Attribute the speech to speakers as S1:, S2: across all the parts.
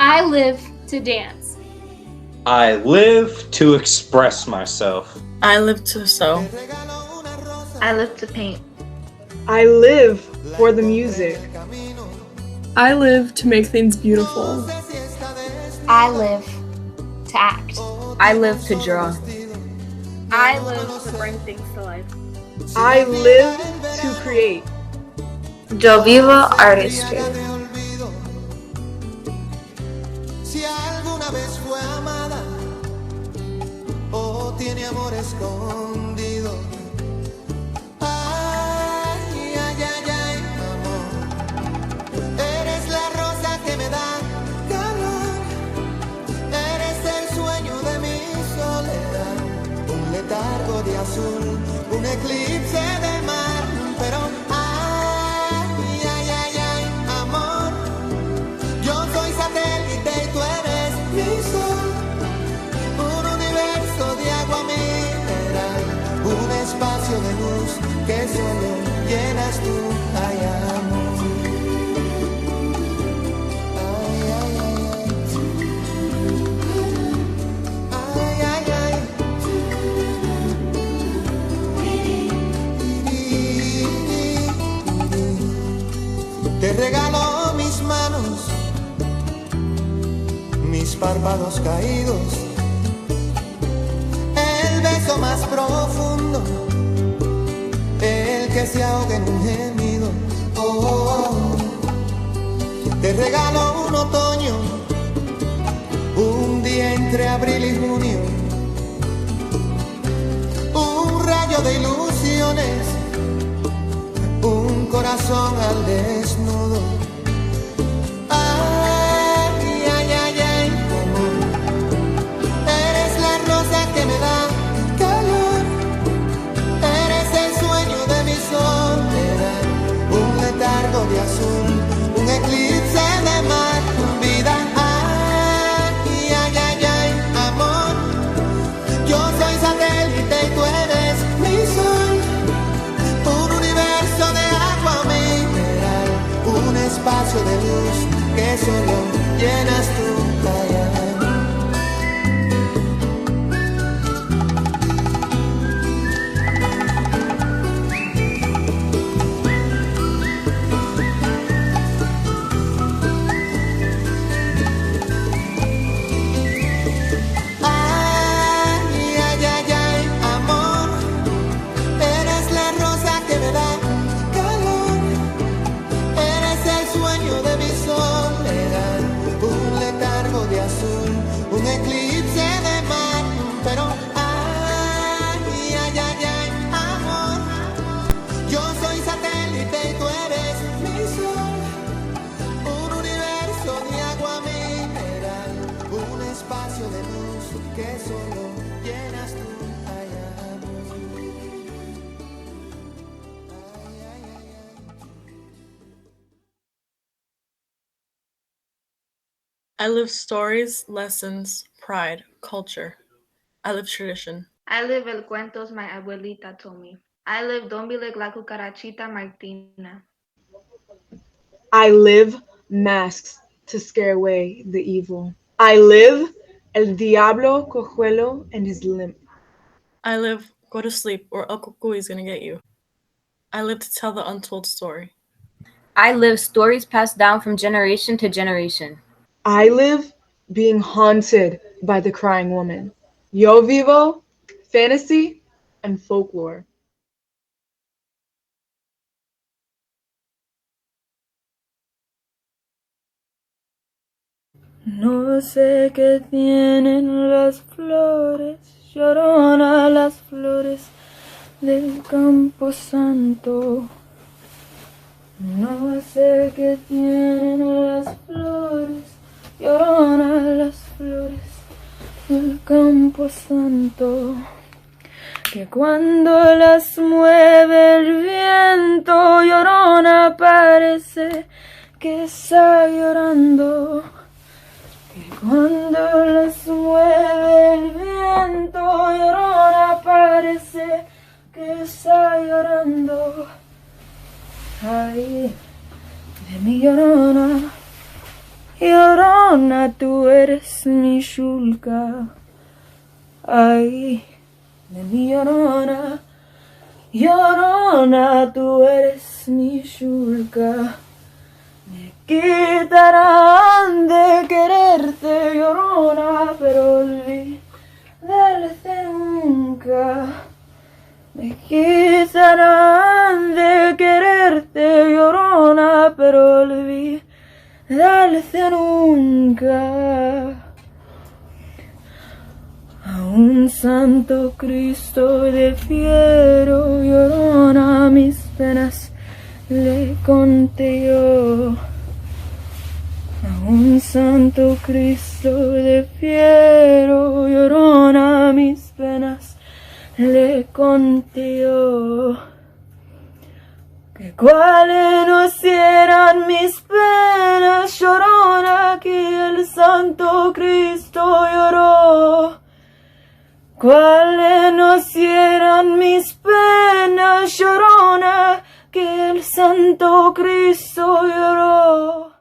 S1: I live to dance.
S2: I live to express myself.
S3: I live to sew.
S4: I live to paint.
S5: I live for the music.
S6: I live to make things beautiful.
S1: I live to act.
S7: I live to draw.
S8: I live to bring things to life.
S5: I live to create.
S4: Yo vivo artistry.
S9: Si alguna vez fue amada o tiene amor escondido. Ay, ay, ay, ay, amor. Eres la rosa que me da calor. Eres el sueño de mi soledad. Un letargo de azul, un eclipse de mar. Pero ay, ay, ay, ay, amor. Yo soy satélite y tú eres mi sol. Un universo de agua mineral. Un espacio de luz que solo llenas tú. Ay, amor. Ay, ay, ay, ay. Ay, ay, ay. Te regalo mis manos, mis párpados caídos, el beso más profundo, el que se ahoga en un gemido. Oh, oh, oh. Te regalo un otoño, un día entre abril y junio, un rayo de ilusiones, un corazón al desnudo. Ay, ay, ay, ay, amor. Eres la rosa que me da calor. Eres el sueño de mi soledad. Un letargo de azul, un eclipse de mar, vida. Ay, ay, ay, ay, amor. Yo soy satélite y tú eres mi sol. Un universo de agua mineral, un espacio de luz que solo llenas tú. Ay, ay. Ay, ay, ay, ay, amor. Eres la rosa que me da calor. Eres el sueño de mi soledad. Un letargo de azul, un eclipse de mar. Pero ay, ay, ay, ay, amor. Yo soy satélite y tú eres mi sol. Un universo de agua mineral, un espacio de luz que solo llenas tú. Ay, amor. Ay, ay, ay, ay.
S3: I live stories, lessons, pride, culture. I live tradition.
S4: I live el cuentos my abuelita told me. I live Don't Be Like La Cucarachita Martina.
S5: I live masks to scare away the evil. I live El Diablo Cojuelo and his limp.
S3: I live go to sleep or El Cucuy is gonna get you. I live to tell the untold story.
S7: I live stories passed down from generation to generation.
S5: I live being haunted by the crying woman. Yo vivo fantasy and folklore.
S10: No sé qué tienen las flores, llorona las flores del Campo Santo. No sé qué tienen las flores, llorona las flores del Campo Santo. Que cuando las mueve el viento, llorona parece que está llorando. Que cuando las mueve el viento, llorona parece que está llorando. Ay, de mi llorona, Llorona, tú eres mi shulka. Ay, de mi llorona. Llorona, tú eres mi shulka. Me quitarán de quererte, llorona, pero olvidarte nunca. Me quitarán de quererte, llorona, pero olvidarte nunca. A un santo Cristo defiero, llorona, mis penas le conté yo. A un santo Cristo defiero, llorona, mis penas le conté yo. Que cuáles no eran mis penas, llorona, que el santo Cristo lloró. Cuáles no eran mis penas, llorona, que el santo Cristo lloró.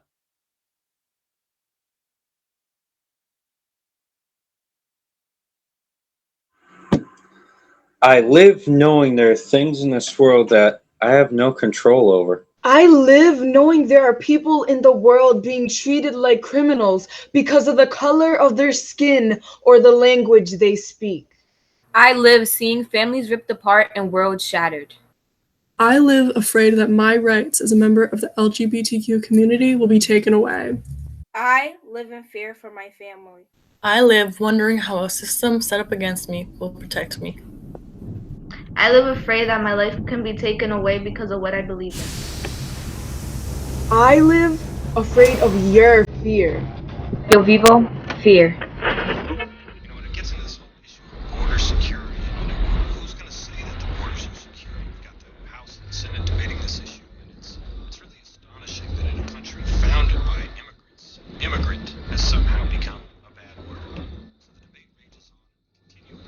S2: I live knowing there are things in this world that I have no control over.
S5: I live knowing there are people in the world being treated like criminals because of the color of their skin or the language they speak.
S7: I live seeing families ripped apart and worlds shattered.
S6: I live afraid that my rights as a member of the LGBTQ community will be taken away.
S8: I live in fear for my family.
S3: I live wondering how a system set up against me will protect me.
S4: I live afraid that my life can be taken away because of what I believe in.
S5: I live afraid of your fear.
S7: Yo vivo fear.
S11: When it gets into this whole issue of border security, who's going to say that the borders are secure? We've got the House and the Senate debating this issue, and it's really astonishing that in a country founded by immigrants, immigrant has somehow become a bad word. So the debate rages on, continuing.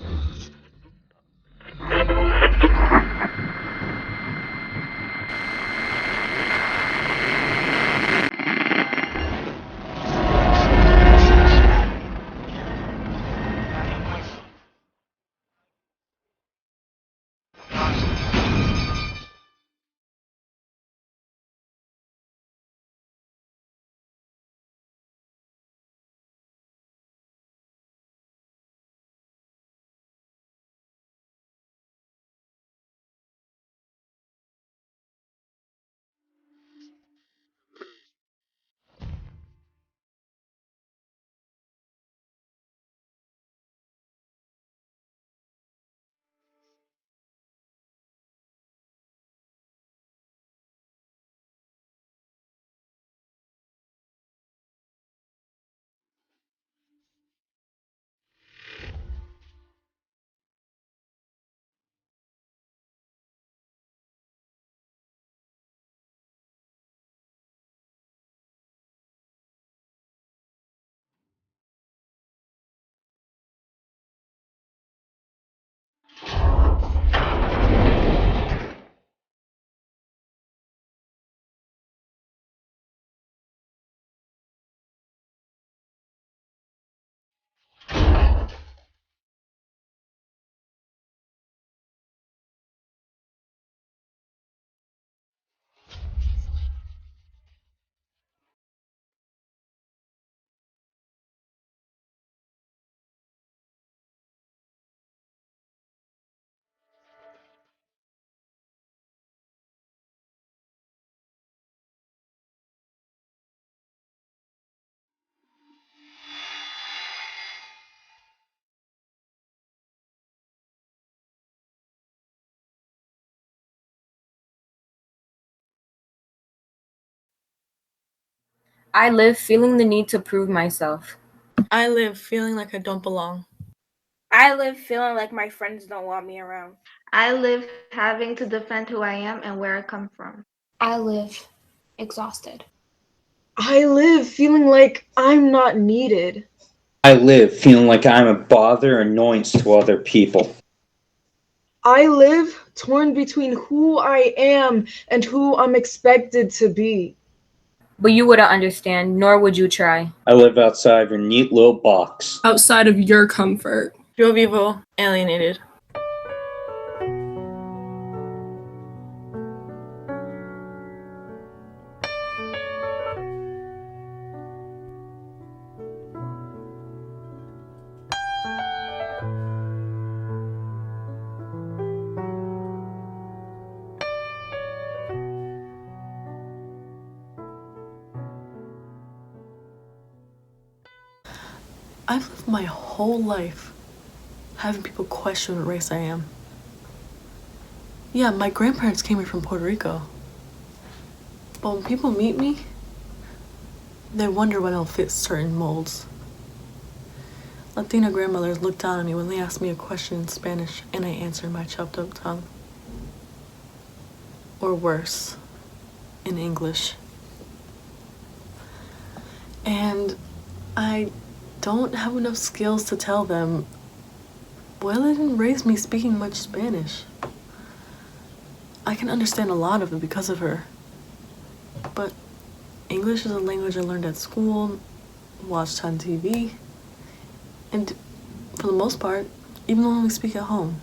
S7: I live feeling the need to prove myself.
S3: I live feeling like I don't belong.
S8: I live feeling like my friends don't want me around.
S4: I live having to defend who I am and where I come from.
S1: I live exhausted.
S5: I live feeling like I'm not needed.
S2: I live feeling like I'm a bother or annoyance to other people.
S5: I live torn between who I am and who I'm expected to be.
S7: but you wouldn't understand, nor would you try.
S2: I live outside your neat little box.
S6: Outside of your comfort.
S3: Yo vivo alienated. I've lived my whole life having people question what race I am. Yeah, my grandparents came here from Puerto Rico. But when people meet me, they wonder when I'll fit certain molds. Latina grandmothers look down on me when they ask me a question in Spanish and I answer in my chopped up tongue. Or worse, in English. And I don't have enough skills to tell them, well, they didn't raise me speaking much Spanish. I can understand a lot of it because of her. But English is a language I learned at school, watched on TV, and for the most part, even when we speak at home.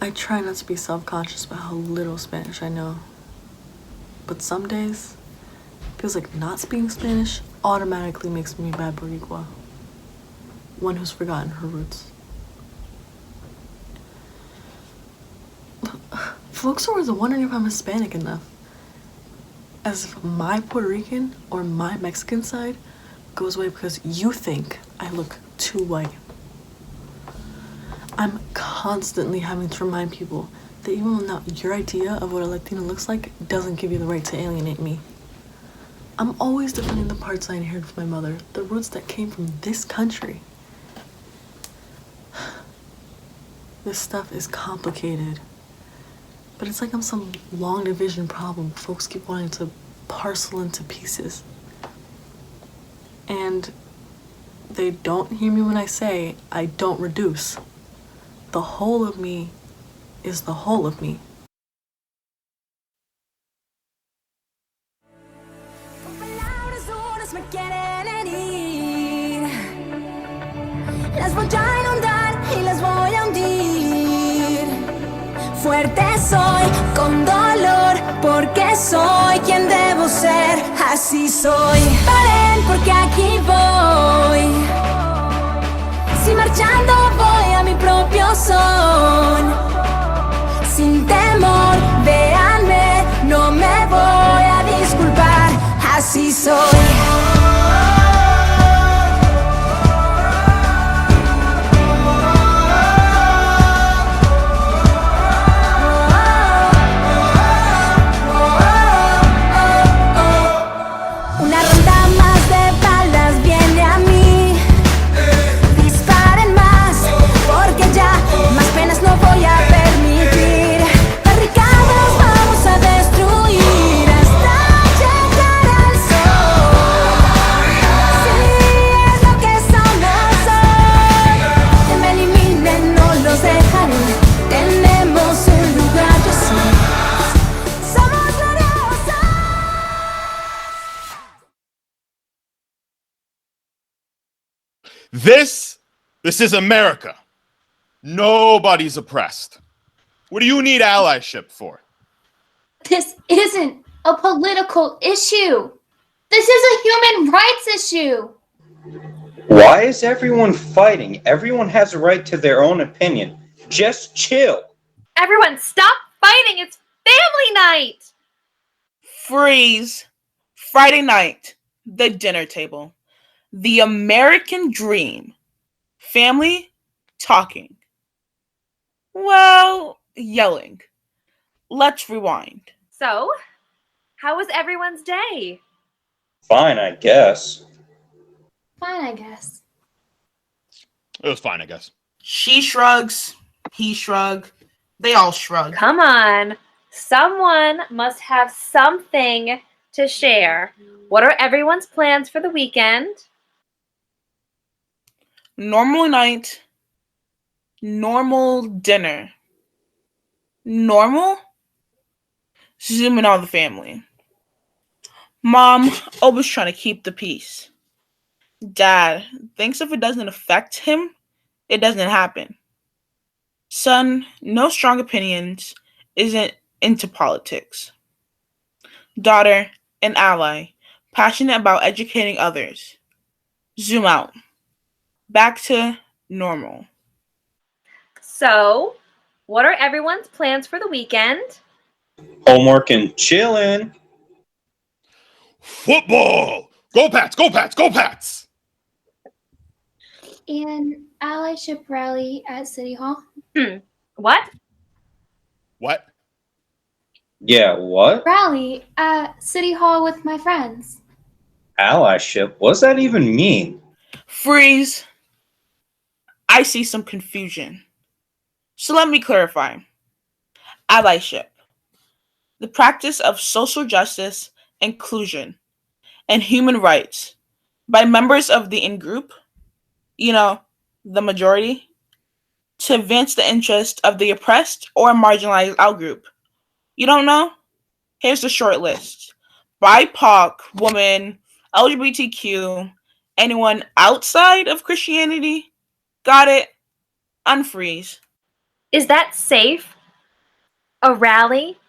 S3: I try not to be self-conscious about how little Spanish I know. But some days, it feels like not speaking Spanish automatically makes me a bad Boricua. One who's forgotten her roots. Folks are always wondering if I'm Hispanic enough. As if my Puerto Rican or my Mexican side goes away because you think I look too white. I'm constantly having to remind people that even though your idea of what a Latina looks like doesn't give you the right to alienate me. I'm always defending the parts I inherited from my mother, the roots that came from this country. This stuff is complicated, but it's like I'm some long division problem folks keep wanting to parcel into pieces. And they don't hear me when I say I don't reduce. The whole of me is the whole of me.
S12: Me quieren herir. Las voy a inundar y las voy a hundir. Fuerte soy con dolor porque soy quien debo ser. Así soy. Paren porque aquí voy. Si marchando voy a mi propio son. Sin temor, véanme, no me voy a disculpar. Así soy. Una ronda más de balas viene a mí. Disparen más, porque ya más penas no voy a permitir. Barricadas vamos a destruir hasta llegar al sol. Si es lo que somos hoy, que me eliminen, no los dejaré. Tenemos un lugar, yo sé. Somos gloriosos.
S13: This is America. Nobody's oppressed. What do you need allyship for?
S1: This isn't a political issue. This is a human rights issue.
S2: Why is everyone fighting? Everyone has a right to their own opinion. Just chill.
S14: Everyone, stop fighting. It's family night.
S10: Freeze. Friday night, the dinner table. The American dream. Family talking. Well, yelling. Let's rewind.
S14: So, how was everyone's day?
S2: Fine, I guess.
S1: Fine, I guess.
S13: It was fine, I guess.
S10: She shrugs. He shrug. They all shrug.
S14: Come on. Someone must have something to share. What are everyone's plans for the weekend?
S10: Normal night. Normal dinner. Normal? Zoom in on the family. Mom, always trying to keep the peace. Dad thinks if it doesn't affect him, it doesn't happen. Son, no strong opinions, isn't into politics. Daughter, an ally, passionate about educating others. Zoom out. Back to normal.
S14: So, what are everyone's plans for the weekend?
S2: Homework and chilling.
S13: Football! Go Pats! Go Pats! Go Pats!
S1: An allyship rally at City Hall.
S14: What?
S13: What?
S2: Yeah, what?
S1: Rally at City Hall with my friends.
S2: Allyship? What does that even mean?
S10: Freeze. I see some confusion. So let me clarify. Allyship. The practice of social justice, inclusion, and human rights by members of the in-group, the majority, to advance the interest of the oppressed or marginalized out-group. You don't know? Here's the short list. BIPOC, woman, LGBTQ, anyone outside of Christianity. Got it? Unfreeze.
S14: Is that safe? A rally?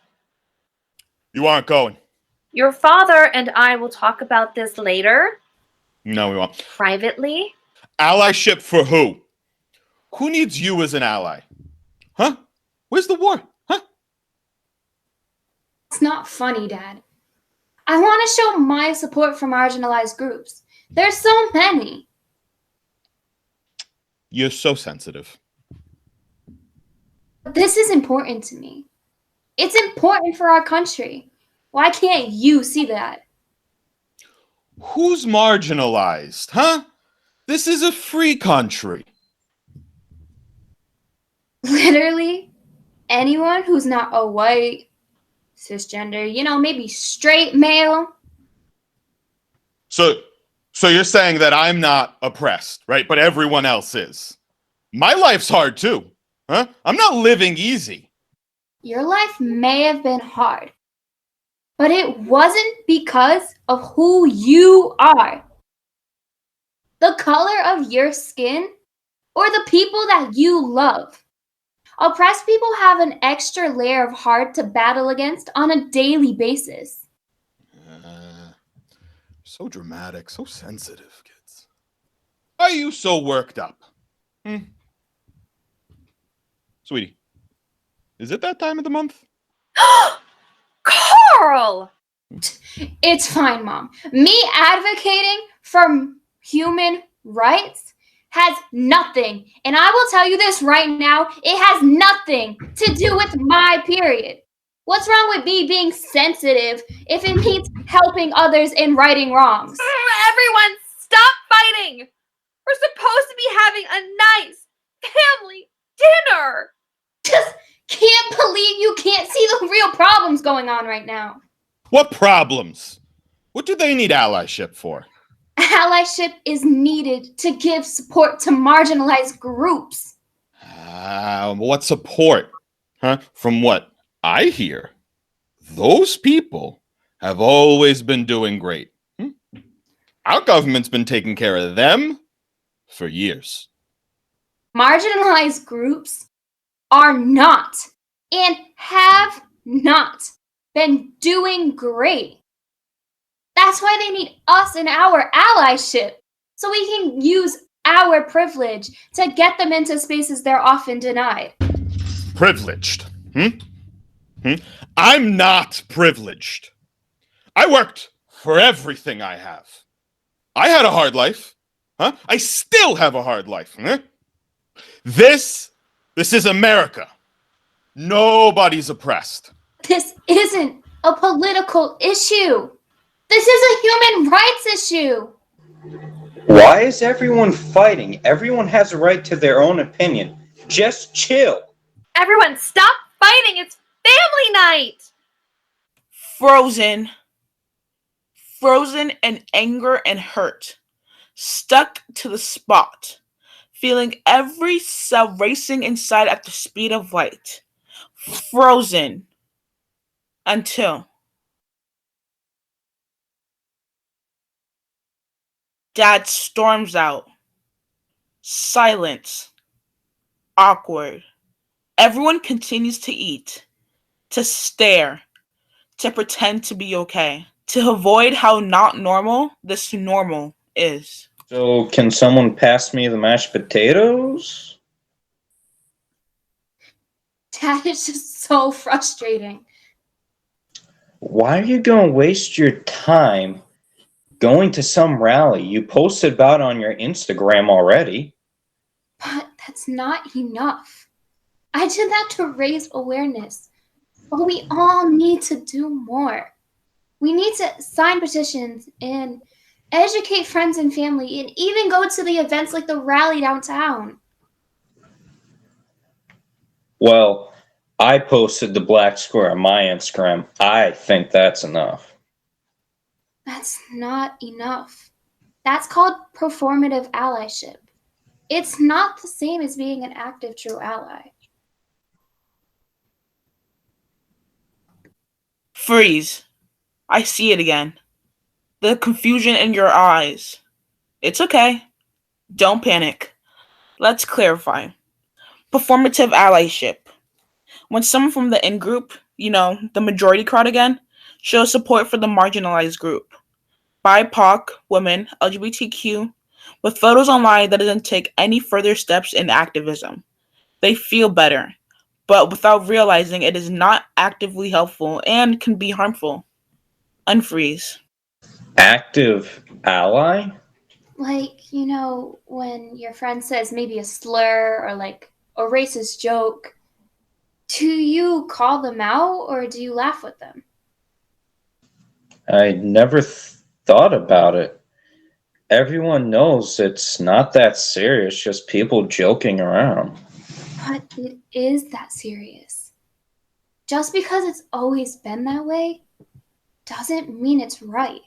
S13: You aren't going.
S14: Your father and I will talk about this later,
S13: No, we won't.
S14: privately.
S13: Allyship for who? Who needs you as an ally? Huh? Where's the war? Huh?
S1: It's not funny, Dad. I want to show my support for marginalized groups. There's so many.
S13: You're so sensitive.
S1: This is important to me. It's important for our country. Why can't you see that?
S13: Who's marginalized, huh? This is a free country.
S1: Literally, anyone who's not a white, cisgender, maybe straight male.
S13: So you're saying that I'm not oppressed, right? But everyone else is. My life's hard too, huh? I'm not living easy.
S1: Your life may have been hard, but it wasn't because of who you are. The color of your skin or the people that you love. Oppressed people have an extra layer of hard to battle against on a daily basis.
S13: So dramatic, so sensitive, kids. Why are you so worked up? Sweetie, is it that time of the month?
S14: Carl!
S1: It's fine, Mom. Me advocating for human rights has nothing, and I will tell you this right now, it has nothing to do with my period. What's wrong with me being sensitive if it means helping others in righting wrongs?
S14: Everyone, stop fighting! We're supposed to be having a nice family dinner!
S1: Just can't believe you can't see the real problems going on right now.
S13: What problems? What do they need allyship for?
S1: Allyship is needed to give support to marginalized groups.
S13: What support? Huh? From what I hear, those people have always been doing great. Our government's been taking care of them for years.
S1: Marginalized groups are not and have not been doing great. That's why they need us and our allyship, so we can use our privilege to get them into spaces they're often denied.
S13: Privileged? I'm not privileged. I worked for everything I have. I had a hard life. Huh? I still have a hard life. Huh? This is America. Nobody's oppressed.
S1: This isn't a political issue. This is a human rights issue.
S2: Why is everyone fighting? Everyone has a right to their own opinion. Just chill.
S14: Everyone, stop fighting! It's family night!
S10: Frozen in anger and hurt, stuck to the spot, feeling every cell racing inside at the speed of light. Frozen. Until Dad storms out. Silence. Awkward. Everyone continues to eat, to stare, to pretend to be okay, to avoid how not normal this normal is.
S2: So, can someone pass me the mashed potatoes?
S1: Dad is just so frustrating.
S2: Why are you going to waste your time going to some rally you posted about on your Instagram already?
S1: But that's not enough. I did that to raise awareness. But we all need to do more. We need to sign petitions and educate friends and family and even go to the events like the rally downtown.
S2: Well, I posted the black square on my Instagram. I think that's enough.
S1: That's not enough. That's called performative allyship. It's not the same as being an active true ally.
S10: Freeze. I see it again. The confusion in your eyes. It's okay. Don't panic. Let's clarify. Performative allyship. When someone from the in group, the majority crowd again, shows support for the marginalized group. BIPOC, women, LGBTQ, with photos online that doesn't take any further steps in activism. They feel better, but without realizing it is not actively helpful and can be harmful. Unfreeze.
S2: Active ally?
S1: Like, when your friend says maybe a slur or like a racist joke, do you call them out or do you laugh with them?
S2: I never thought about it. Everyone knows it's not that serious, just people joking around.
S1: But it is that serious. Just because it's always been that way doesn't mean it's right.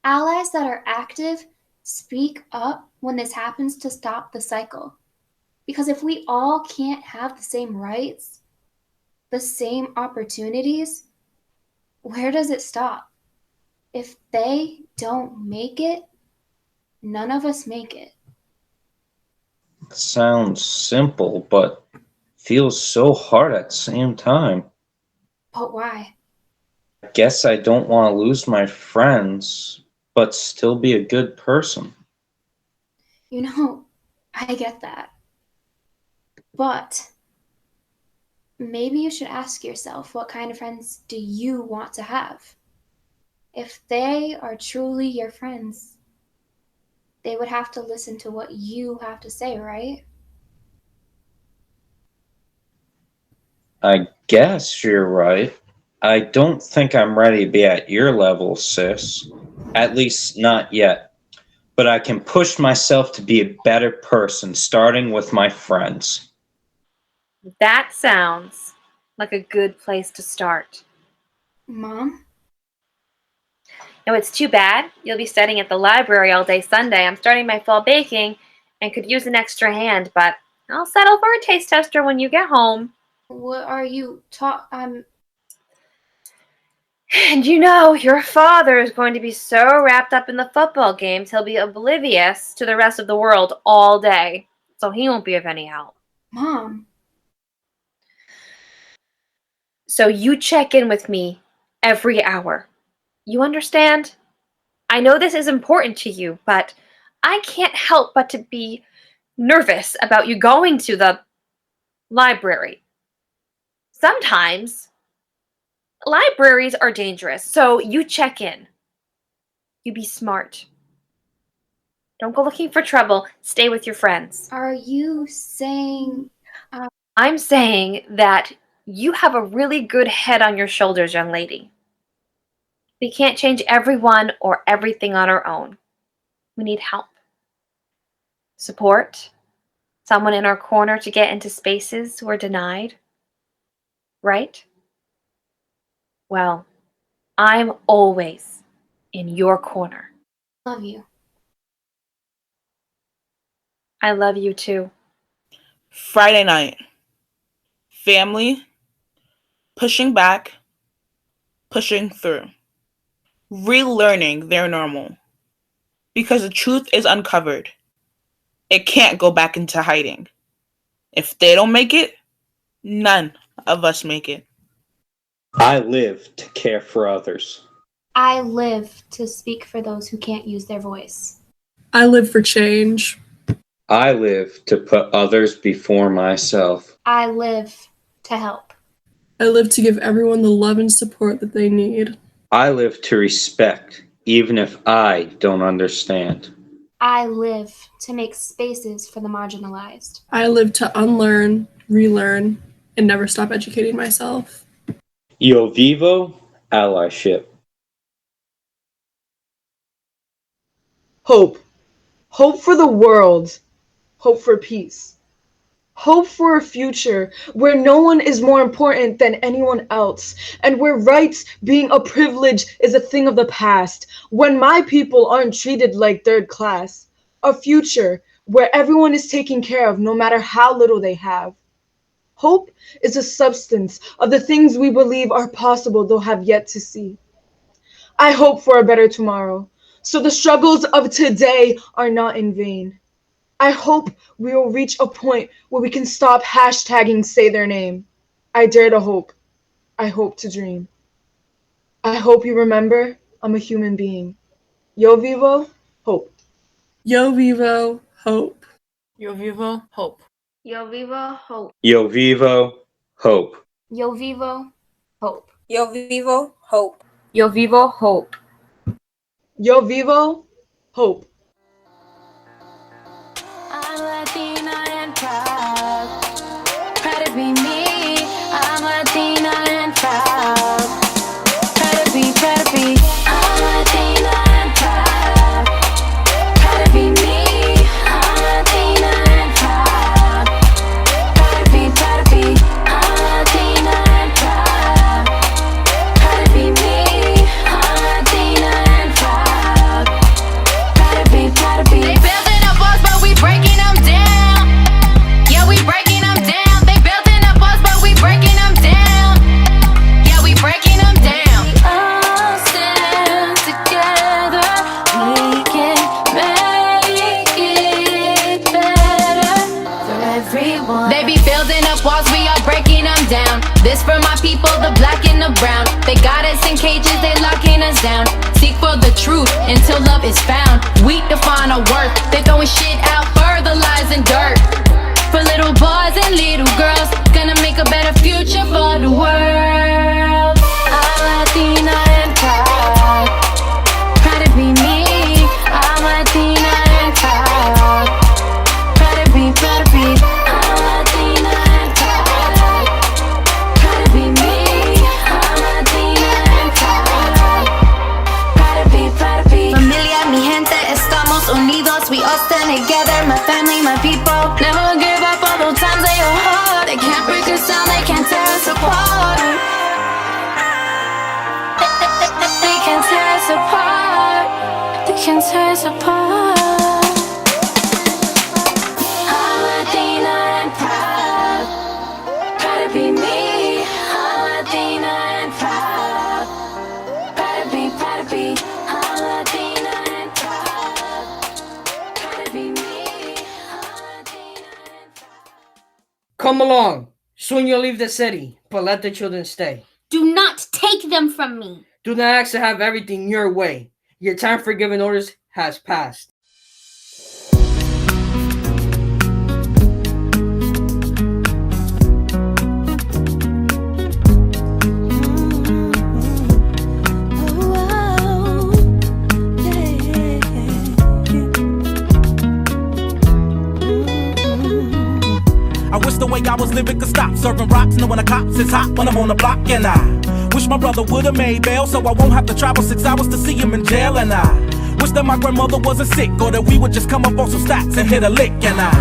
S1: Allies that are active speak up when this happens to stop the cycle. Because if we all can't have the same rights, the same opportunities, where does it stop? If they don't make it, none of us make it.
S2: Sounds simple, but feels so hard at the same time.
S1: But why?
S2: I guess I don't want to lose my friends, but still be a good person.
S1: I get that. But maybe you should ask yourself, what kind of friends do you want to have? If they are truly your friends, they would have to listen to what you have to say, right?
S2: I guess you're right. I don't think I'm ready to be at your level, sis. At least not yet. But I can push myself to be a better person, starting with my friends.
S14: That sounds like a good place to start.
S1: Mom?
S14: No, it's too bad. You'll be studying at the library all day Sunday. I'm starting my fall baking and could use an extra hand, but I'll settle for a taste tester when you get home.
S1: What are you
S14: And your father is going to be so wrapped up in the football games, he'll be oblivious to the rest of the world all day. So he won't be of any help.
S1: Mom?
S14: So you check in with me every hour. You understand? I know this is important to you, but I can't help but to be nervous about you going to the library. Sometimes libraries are dangerous, so you check in. You be smart. Don't go looking for trouble. Stay with your friends.
S1: Are you saying...
S14: I'm saying that you have a really good head on your shoulders, young lady. We can't change everyone or everything on our own. We need help. Support. Someone in our corner to get into spaces we're denied. Right? Well, I'm always in your corner.
S1: Love you.
S14: I love you too.
S10: Friday night. Family. Pushing back. pushing through, relearning their normal. Because the truth is uncovered. It can't go back into hiding. If they don't make it, none of us make it.
S2: I live to care for others.
S1: I live to speak for those who can't use their voice.
S6: I live for change.
S2: I live to put others before myself.
S1: I live to help.
S6: I live to give everyone the love and support that they need.
S2: I live to respect, even if I don't understand.
S1: I live to make spaces for the marginalized.
S6: I live to unlearn, relearn, and never stop educating myself.
S2: Yo vivo, allyship.
S5: Hope. Hope for the world. Hope for peace. Hope for a future where no one is more important than anyone else, and where rights being a privilege is a thing of the past, when my people aren't treated like third class. A future where everyone is taken care of no matter how little they have. Hope is a substance of the things we believe are possible though have yet to see. I hope for a better tomorrow, so the struggles of today are not in vain. I hope we will reach a point where we can stop hashtagging say their name. I dare to hope. I hope to dream. I hope you remember I'm a human being. Yo vivo, hope.
S6: Yo vivo, hope.
S3: Yo vivo, hope.
S4: Yo vivo, hope.
S2: Yo vivo, hope.
S1: Yo vivo, hope.
S8: Yo vivo, hope.
S7: Yo vivo, hope.
S5: Yo vivo, hope.
S12: I'm Latina and proud. Proud to be me. I'm Latina and proud. Proud to be, proud to be. I'm Latina and proud. Proud to be me. I'm Latina and proud. Proud to be, proud to be. I'm Latina and proud. Proud to be me. I'm Latina and proud. Proud to be, proud to be. They building up walls, but we breaking them down. Yeah, we breaking them down. They building up walls, but we breaking them down. Yeah, we breaking them down. We all stand together. We can make it better for everyone. They be building up walls, we are breaking them down. This for my people, the black and the brown. They got us in cages, they locking us down. Seek for the truth until love is found. We define our worth. They throwing shit out for the lies and dirt. For little boys and little girls, gonna make a better future for the world. I'm Latina and proud. Proud to be me. I'm Latina and proud. Proud to be, proud to be. I'm Latina and proud. Proud to be me. I'm Latina and proud. Proud to be, proud to be. Familia, mi gente, estamos unidos. We all stand together. My family, my people. Never give up all those times they are hard. They can't break us down, they can't tear us apart. They can't tear us apart. They can't tear us apart. I'm Latina and proud. Proud to be me. I'm Latina and proud. Proud to be, proud to be. I'm Latina and proud. Proud to be me. I'm Latina and proud.
S15: Come along. Soon you'll leave the city, but let the children stay.
S16: Do not take them from me.
S15: Do not ask to have everything your way. Your time for giving orders has passed.
S17: I wish the way I was living could stop. Serving rocks, knowing the cops is hot when I'm on the block. And I wish my brother would've made bail, so I won't have to travel 6 hours to see him in jail. And I wish that my grandmother wasn't sick, or that we would just come up on some stacks and hit a lick. And I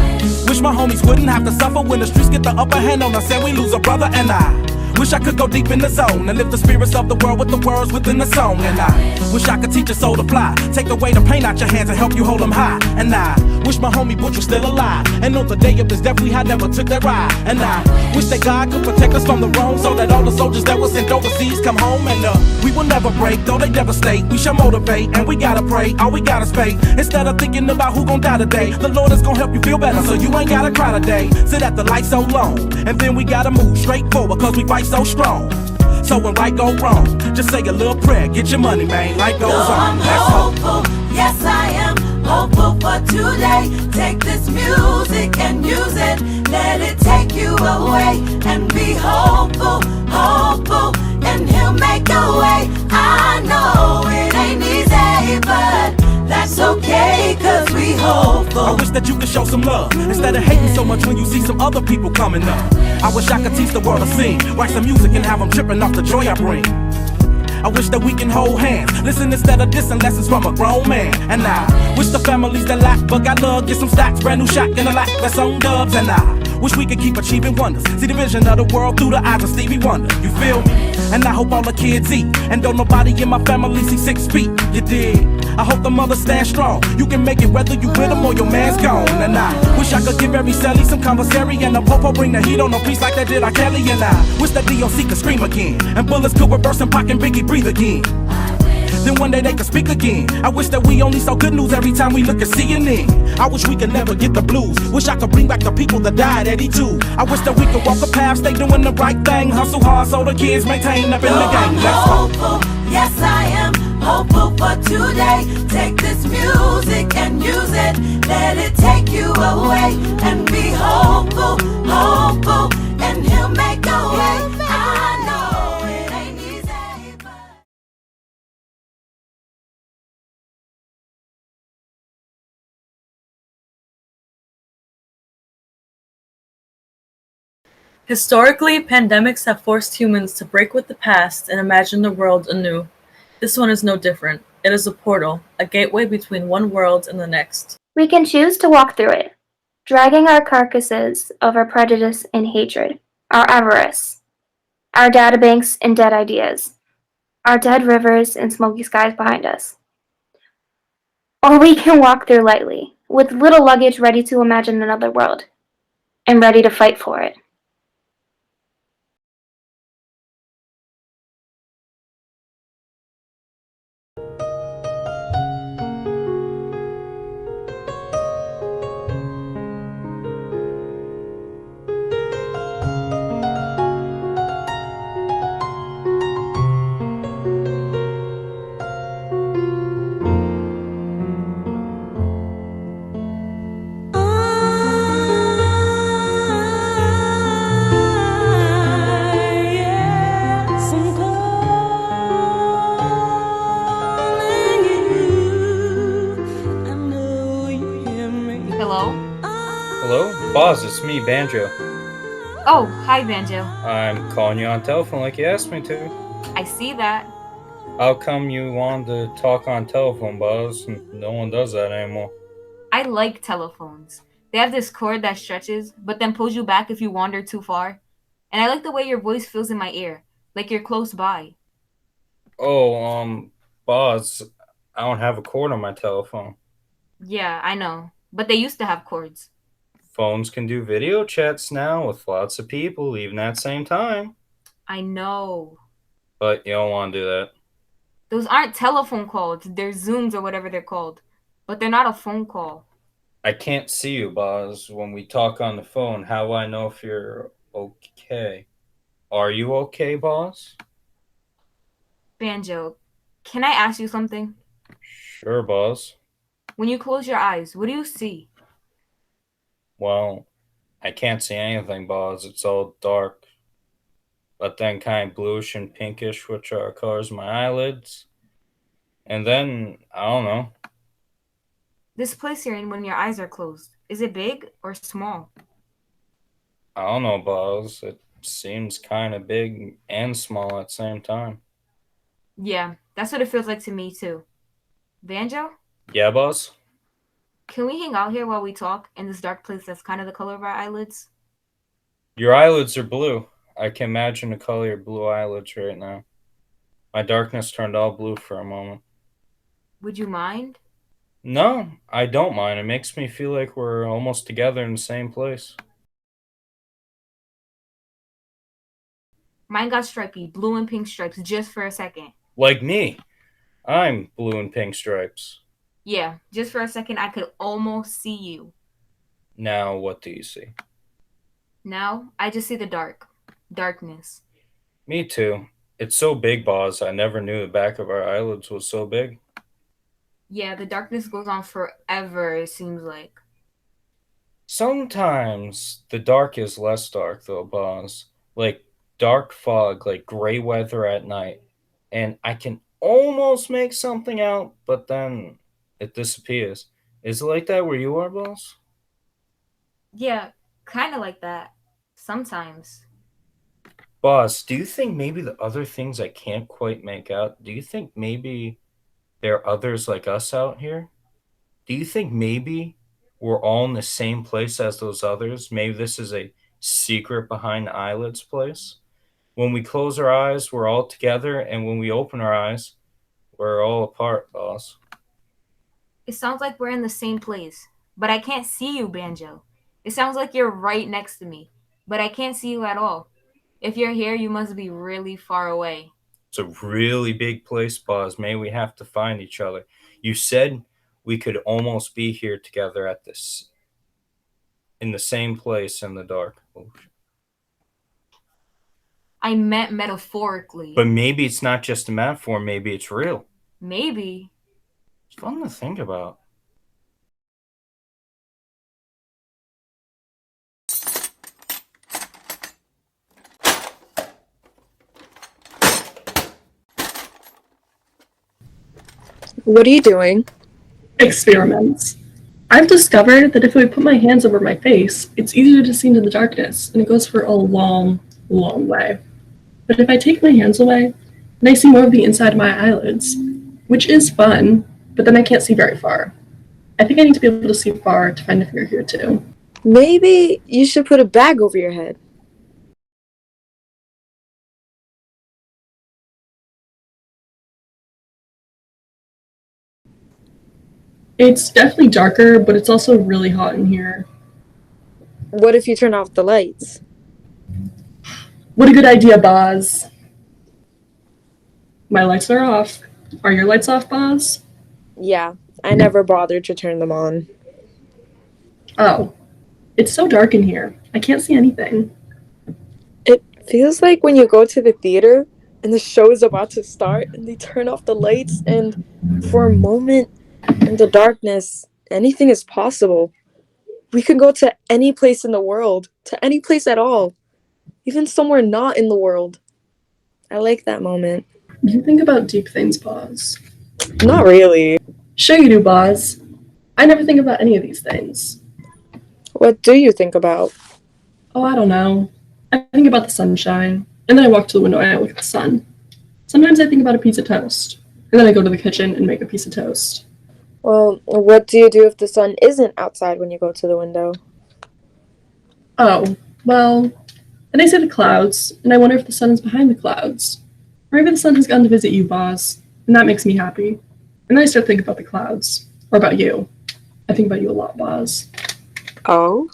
S17: wish my homies wouldn't have to suffer when the streets get the upper hand on us and we lose a brother. And I Wish I could go deep in the zone and lift the spirits of the world with the words within the song. And I wish I could teach a soul to fly, take away the pain out your hands and help you hold them high. And I wish my homie Butch was still alive, and on the day of his death we had never took that ride. And I wish that God could protect us from the wrong, so that all the soldiers that were sent overseas come home. And we will never break, though they devastate. We shall motivate, and we gotta pray, all we gotta pay. Instead of thinking about who gon' die today, the Lord is gon' help you feel better, so you ain't gotta cry today. Sit at the light so long, and then we gotta move straight forward, cause we fight so strong. So when right go wrong, just say a little prayer, get your money, man, life goes on. Let's hope.
S12: Hopeful, yes I am hopeful for today. Take this music and use it, let it take you away. And be hopeful, hopeful, and he'll make a way. I know it ain't easy, but that's okay, cause we hopeful.
S17: I wish that you could show some love, instead of hating so much when you see some other people coming up. I wish I could teach the world to sing, write some music and have them tripping off the joy I bring. I wish that we can hold hands, listen instead of dissing, lessons from a grown man. And I wish the families that lack but got love get some stacks, brand new shotgun a lack, that's on dubs. And I wish we could keep achieving wonders, see the vision of the world through the eyes of Stevie Wonder. You feel me? And I hope all the kids eat, and don't nobody in my family see 6 feet. You dig? I hope the mothers stand strong. You can make it whether you with them or your man's gone. And I wish I could give every celly some commissary, and the popo bring the heat on a piece like that did R. Kelly. And I wish that DOC could scream again, and bullets could reverse and Pac and Biggie breathe again. Then one day they could speak again. I wish that we only saw good news every time we look at CNN. I wish we could never get the blues. Wish I could bring back the people that died at E2. I wish that we could walk a path, stay doing the right thing, hustle hard so the kids maintain up in the game. Let's go.
S12: Hopeful, yes I am hopeful for today. Take this music and use it, let it take you away. And be hopeful, hopeful, and he'll make a way. I know it ain't easy, but
S3: Historically, pandemics have forced humans to break with the past and imagine the world anew. This one is no different. It is a portal, a gateway between one world and the next.
S1: We can choose to walk through it, dragging our carcasses of our prejudice and hatred, our avarice, our databanks and dead ideas, our dead rivers and smoky skies behind us. Or we can walk through lightly, with little luggage ready to imagine another world, and ready to fight for it.
S18: Hello? Boz, it's me, Banjo.
S7: Oh, hi, Banjo.
S18: I'm calling you on telephone like you asked me to.
S7: I see that.
S18: How come you want to talk on telephone, Boz? No one does that anymore.
S7: I like telephones. They have this cord that stretches, but then pulls you back if you wander too far. And I like the way your voice feels in my ear, like you're close by.
S18: Oh, Boz, I don't have a cord on my telephone.
S7: Yeah, I know. But they used to have cords.
S18: Phones can do video chats now with lots of people, even at the same time.
S7: I know.
S18: But you don't want to do that.
S7: Those aren't telephone calls. They're Zooms or whatever they're called. But they're not a phone call.
S18: I can't see you, Boz. When we talk on the phone, how do I know if you're okay? Are you okay, Boz?
S7: Banjo, can I ask you something?
S18: Sure, Boz.
S7: When you close your eyes, what do you see?
S18: Well, I can't see anything, Boz. It's all dark. But then kind of bluish and pinkish, which are colors of my eyelids. And then, I don't know.
S7: This place you're in when your eyes are closed, is it big or small?
S18: I don't know, Boz. It seems kind of big and small at the same time.
S7: Yeah, that's what it feels like to me too. Banjo?
S18: Yeah, Boz?
S7: Can we hang out here while we talk in this dark place that's kind of the color of our eyelids?
S18: Your eyelids are blue. I can imagine the color of your blue eyelids right now. My darkness turned all blue for a moment.
S7: Would you mind?
S18: No, I don't mind. It makes me feel like we're almost together in the same place.
S7: Mine got stripy, blue and pink stripes just for a second.
S18: Like me. I'm blue and pink stripes.
S7: Yeah, just for a second I could almost see you.
S18: Now, what do you see?
S7: Now, I just see the darkness.
S18: Me too. It's so big, boss. I never knew the back of our eyelids was so big.
S7: Yeah, the darkness goes on forever, it seems like.
S18: Sometimes the dark is less dark, though, boss. Like dark fog, like gray weather at night. And I can almost make something out, but then it disappears. Is it like that where you are, boss?
S7: Yeah, kind of like that. Sometimes.
S18: Boss, do you think maybe the other things I can't quite make out, do you think maybe there are others like us out here? Do you think maybe we're all in the same place as those others? Maybe this is a secret behind the eyelids place? When we close our eyes, we're all together, and when we open our eyes, we're all apart, boss.
S7: It sounds like we're in the same place, but I can't see you, Banjo. It sounds like you're right next to me, but I can't see you at all. If you're here, you must be really far away.
S18: It's a really big place, boss. Maybe we have to find each other. You said we could almost be here together at this, in the same place in the dark.
S7: I meant metaphorically.
S18: But maybe it's not just a metaphor, maybe it's real.
S7: Maybe.
S18: It's fun to think about.
S5: What are you doing?
S6: Experiments. I've discovered that if I put my hands over my face, it's easier to see into the darkness, and it goes for a long, long way. But if I take my hands away, then I see more of the inside of my eyelids, which is fun, but then I can't see very far. I think I need to be able to see far to find if you're here too.
S5: Maybe you should put a bag over your head.
S6: It's definitely darker, but it's also really hot in here.
S5: What if you turn off the lights?
S6: What a good idea, Boz. My lights are off. Are your lights off, Boz?
S5: Yeah, I never bothered to turn them on.
S6: Oh. It's so dark in here. I can't see anything.
S5: It feels like when you go to the theater and the show is about to start and they turn off the lights and for a moment in the darkness, anything is possible. We could go to any place in the world, to any place at all, even somewhere not in the world. I like that moment.
S6: You think about deep things, Boz.
S5: Not really.
S6: Sure you do, Boz. I never think about any of these things.
S5: What do you think about?
S6: Oh, I don't know. I think about the sunshine, and then I walk to the window and I look at the sun. Sometimes I think about a piece of toast, and then I go to the kitchen and make a piece of toast.
S5: Well, what do you do if the sun isn't outside when you go to the window?
S6: Oh, well, then I see the clouds, and I wonder if the sun is behind the clouds. Or maybe the sun has gone to visit you, Boz, and that makes me happy. And then I start thinking about the clouds, or about you. I think about you a lot, Boz.
S5: Oh?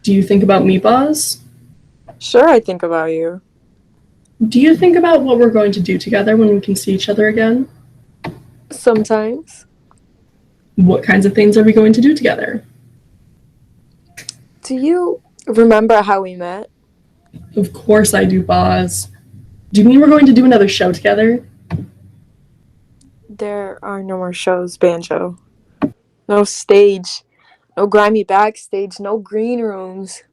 S6: Do you think about me, Boz?
S5: Sure, I think about you.
S6: Do you think about what we're going to do together when we can see each other again?
S5: Sometimes.
S6: What kinds of things are we going to do together?
S5: Do you remember how we met?
S6: Of course I do, Boz. Do you mean we're going to do another show together?
S5: There are no more shows, Banjo. No stage. No grimy backstage. No green rooms.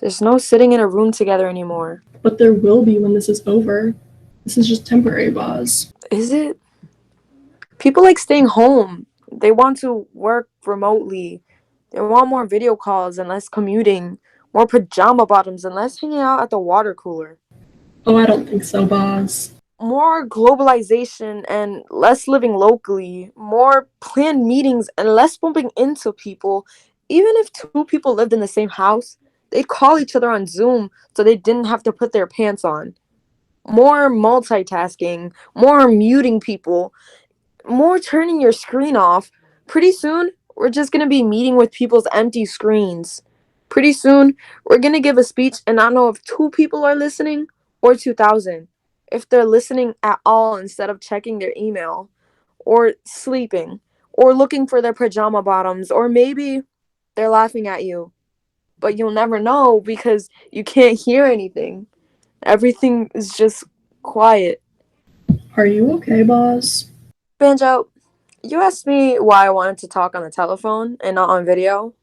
S5: There's no sitting in a room together anymore.
S6: But there will be when this is over. This is just temporary, Boz.
S5: Is it? People like staying home. They want to work remotely. They want more video calls and less commuting. More pajama bottoms and less hanging out at the water cooler.
S6: Oh, I don't think so, Boz.
S5: More globalization and less living locally. More planned meetings and less bumping into people. Even if two people lived in the same house, they'd call each other on Zoom so they didn't have to put their pants on. More multitasking, more muting people, more turning your screen off. Pretty soon, we're just going to be meeting with people's empty screens. Pretty soon, we're going to give a speech and not know if 2 people are listening or 2,000. If they're listening at all instead of checking their email or sleeping or looking for their pajama bottoms, or maybe they're laughing at you. But you'll never know because you can't hear anything. Everything is just quiet.
S6: Are you okay, boss?
S5: Banjo, you asked me why I wanted to talk on the telephone and not on video.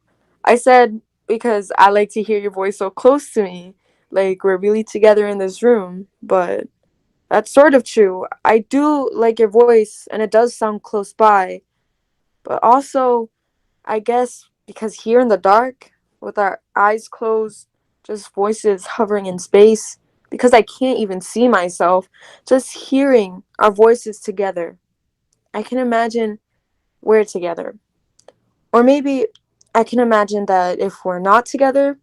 S5: I said because I like to hear your voice so close to me, like we're really together in this room. But that's sort of true. I do like your voice and it does sound close by. But also, I guess because here in the dark, with our eyes closed, just voices hovering in space, because I can't even see myself, just hearing our voices together, I can imagine we're together. Or maybe I can imagine that if we're not together,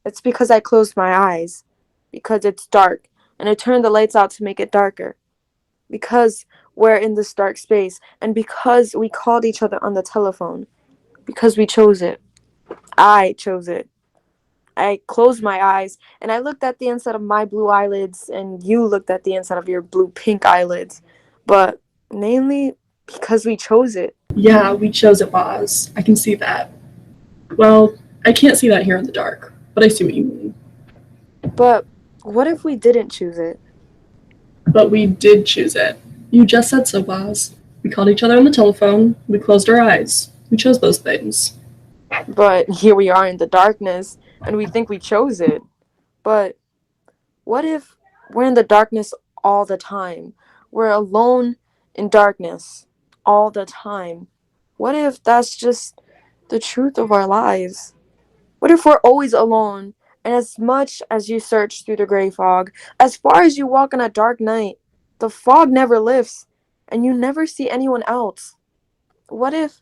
S5: it's because I closed my eyes, because it's dark, and I turned the lights out to make it darker, because we're in this dark space, and because we called each other on the telephone, because we chose it. I chose it. I closed my eyes and I looked at the inside of my blue eyelids, and you looked at the inside of your blue pink eyelids. But mainly because we chose it.
S6: Yeah, we chose it, boss. I can see that. Well, I can't see that here in the dark, but I see what you mean.
S5: But what if we didn't choose it?
S6: But we did choose it. You just said so, boss. We called each other on the telephone. We closed our eyes. We chose those things.
S5: But here we are in the darkness, and we think we chose it. But what if we're in the darkness all the time? We're alone in darkness all the time. What if that's just the truth of our lives? What if we're always alone, and as much as you search through the gray fog, as far as you walk on a dark night, the fog never lifts, and you never see anyone else? What if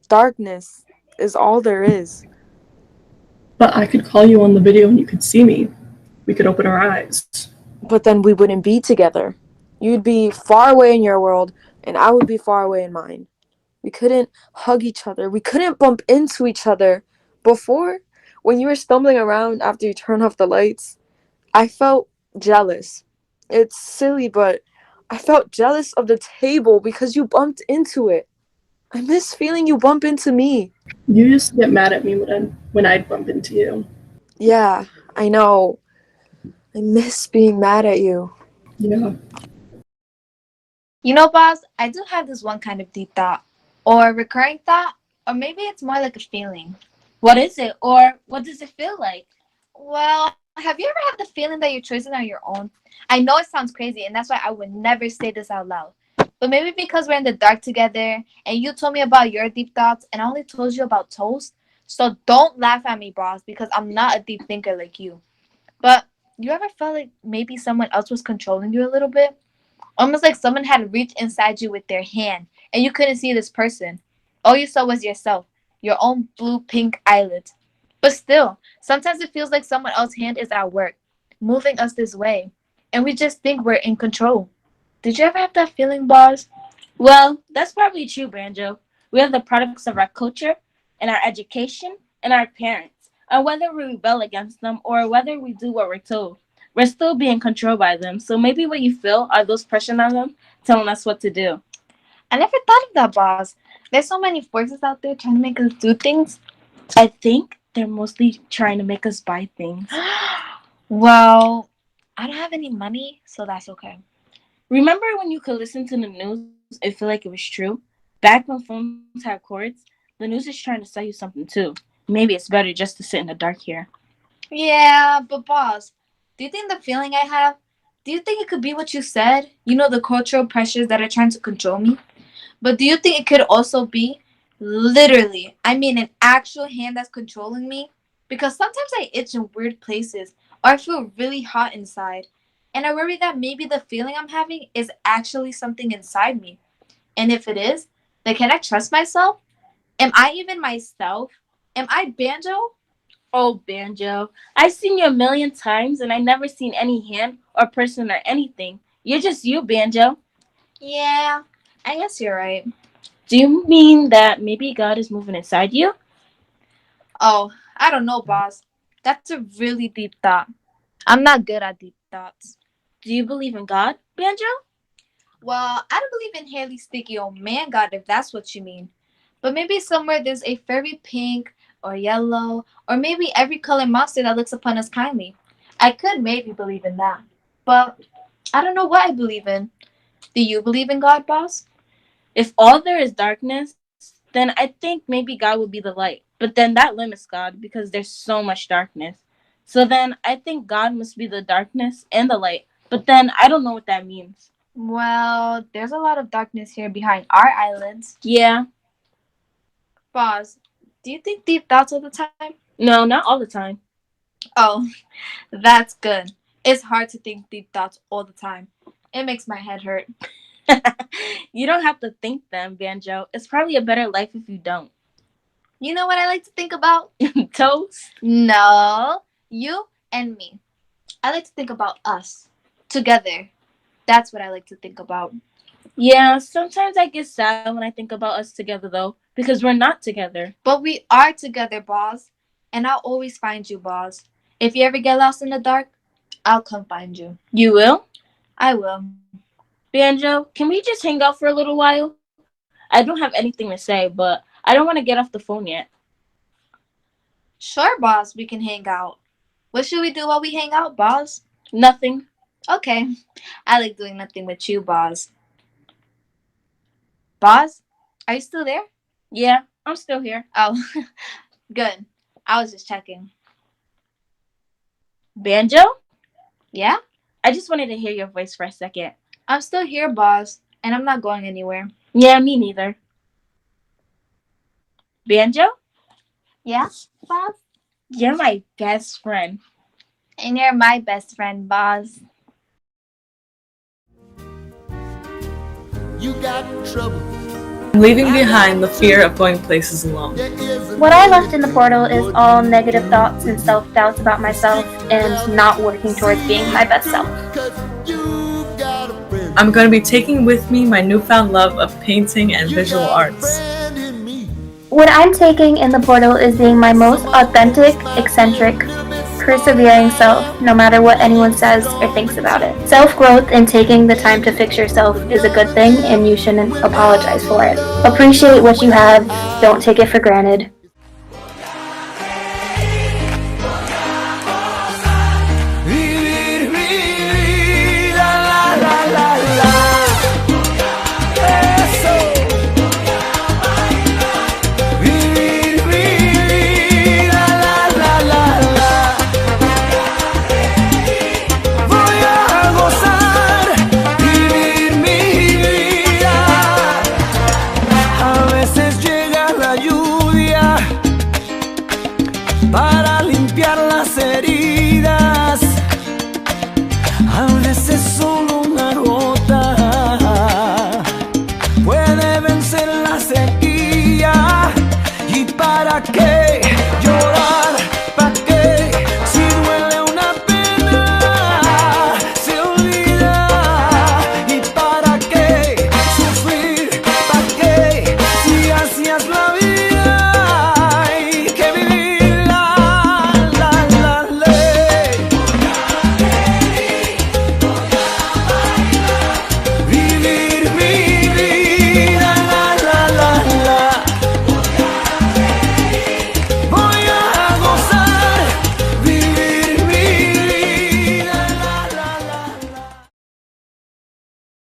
S5: darkness is all there is?
S6: But I could call you on the video and you could see me. We could open our eyes.
S5: But then we wouldn't be together. You'd be far away in your world, and I would be far away in mine. We couldn't hug each other. We couldn't bump into each other. Before, when you were stumbling around after you turned off the lights, I felt jealous. It's silly, but I felt jealous of the table because you bumped into it. I miss feeling you bump into me.
S6: You used to get mad at me when I'd bump into you.
S5: Yeah, I know. I miss being mad at you.
S6: Yeah.
S19: You know, boss, I do have this one kind of deep thought, or recurring thought, or maybe it's more like a feeling.
S16: What is it, or what does it feel like?
S19: Well, have you ever had the feeling that your choices are your own? I know it sounds crazy, and that's why I would never say this out loud. But maybe because we're in the dark together, and you told me about your deep thoughts, and I only told you about toast. So don't laugh at me, boss, because I'm not a deep thinker like you. But you ever felt like maybe someone else was controlling you a little bit? Almost like someone had reached inside you with their hand, and you couldn't see this person. All you saw was yourself, your own blue-pink eyelids. But still, sometimes it feels like someone else's hand is at work, moving us this way, and we just think we're in control. Did you ever have that feeling, boss?
S16: Well, that's probably true, Banjo. We are the products of our culture and our education and our parents. And whether we rebel against them or whether we do what we're told, we're still being controlled by them. So maybe what you feel are those pressures on them telling us what to do.
S19: I never thought of that, boss. There's so many forces out there trying to make us do things.
S16: I think they're mostly trying to make us buy things.
S19: Well, I don't have any money, so that's okay.
S16: Remember when you could listen to the news and feel like it was true? Back when phones had cords, the news is trying to sell you something too. Maybe it's better just to sit in the dark here.
S19: Yeah, but boss, do you think the feeling I have, do you think it could be what you said? You know, the cultural pressures that are trying to control me? But do you think it could also be literally, I mean an actual hand that's controlling me? Because sometimes I itch in weird places or I feel really hot inside. And I worry that maybe the feeling I'm having is actually something inside me. And if it is, then can I trust myself? Am I even myself? Am I Banjo?
S16: Oh, Banjo. I've seen you a million times and I never seen any hand or person or anything. You're just you, Banjo.
S19: Yeah, I guess you're right.
S16: Do you mean that maybe God is moving inside you?
S19: Oh, I don't know, boss. That's a really deep thought. I'm not good at deep thoughts.
S16: Do you believe in God, Banjo?
S19: Well, I don't believe in Haley's sticky old man God, if that's what you mean. But maybe somewhere there's a fairy pink or yellow or maybe every color monster that looks upon us kindly. I could maybe believe in that. But I don't know what I believe in. Do you believe in God, boss?
S16: If all there is darkness, then I think maybe God would be the light. But then that limits God because there's so much darkness. So then I think God must be the darkness and the light. But then I don't know what that means.
S19: Well, there's a lot of darkness here behind our eyelids.
S16: Yeah.
S19: Boss, do you think deep thoughts all the time?
S16: No, not all the time.
S19: Oh, that's good. It's hard to think deep thoughts all the time. It makes my head hurt.
S16: You don't have to think them, Banjo. It's probably a better life if you don't.
S19: You know what I like to think about?
S16: Toast?
S19: No, you and me. I like to think about us together. That's what I like to think about.
S16: Yeah, sometimes I get sad when I think about us together, though, because we're not together.
S19: But we are together, boss. And I'll always find you, boss. If you ever get lost in the dark, I'll come find you.
S16: You will?
S19: I will.
S16: Banjo, can we just hang out for a little while? I don't have anything to say, but I don't want to get off the phone yet.
S19: Sure, boss, we can hang out. What should we do while we hang out, boss?
S16: Nothing.
S19: Okay. I like doing nothing with you, boss. Boss, are you still there?
S16: Yeah, I'm still here.
S19: Oh, good. I was just checking.
S16: Banjo?
S19: Yeah?
S16: I just wanted to hear your voice for a second.
S19: I'm still here, boss, and I'm not going anywhere.
S16: Yeah, me neither. Banjo?
S19: Yeah, boss?
S16: You're my best friend.
S19: And you're my best friend, boss.
S9: You got trouble.
S5: Leaving behind the fear of going places alone.
S1: What I left in the portal is all negative thoughts and self-doubts about myself and not working towards being my best self.
S5: I'm going to be taking with me my newfound love of painting and visual arts.
S1: What I'm taking in the portal is being my most authentic, eccentric, persevering self, no matter what anyone says or thinks about it. Self-growth and taking the time to fix yourself is a good thing, and you shouldn't apologize for it. Appreciate what you have, don't take it for granted.
S9: Para limpiar las heridas, a veces solo